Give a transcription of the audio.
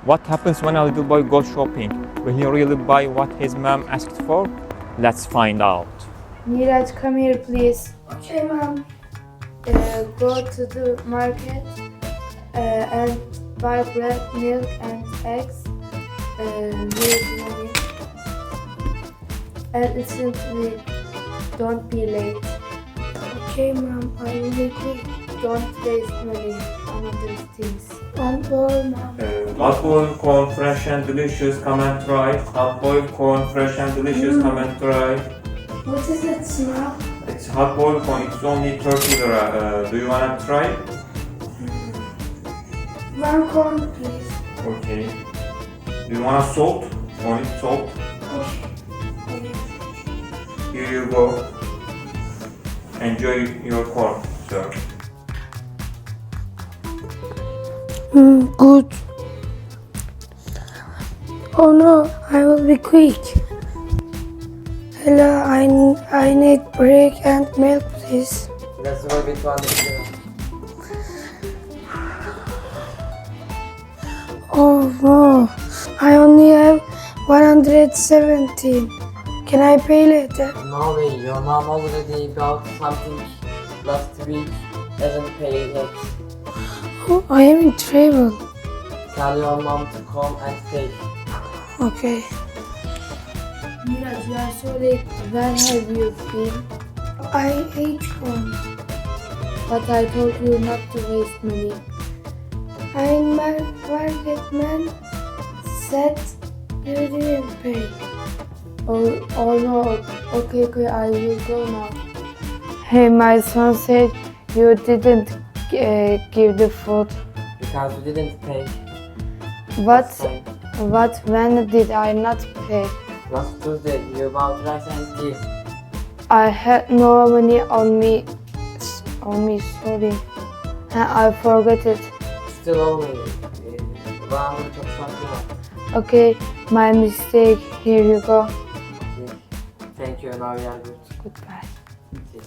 What happens when a little boy goes shopping? Will he really buy what his mom asked for? Let's find out. Miraj, come here please. Okay, mom. Go to the market and buy bread, milk and eggs. Here's money. And instantly, don't be late. Okay, mom. I will be quick. Don't waste money on other things. One more, mom. Hot boiled corn, fresh and delicious, come and try. Hot boiled corn, fresh and delicious, come and try. What is it smell? It's hot boiled corn, it's only 30 lira. Do you wanna try? One corn, please. Okay. Do you want salt? Only salt? Okay. Here you go. Enjoy your corn, sir. Good. Oh no, I will be quick. Hello, I need bread and milk, please. That's why we found it. Oh no, I only have 117. Can I pay later? No way, your mom already bought something last week, hasn't paid yet. Oh, I am in trouble. Tell your mom to come and pay. Okay. Miraj, you are so late. Where have you been? I ate corn. But I told you not to waste money. And my market man said you didn't pay. Oh no. Okay, I will go now. Hey, my son said you didn't give the food. Because we didn't pay. What? Last time. What? When did I not pay? Last Tuesday, you bought rice and tea. I had no money on me. Sorry. I forgot it. Still owe me. 190 lira. Okay, my mistake. Here you go. Okay. Thank you, now we are good. Goodbye. Okay.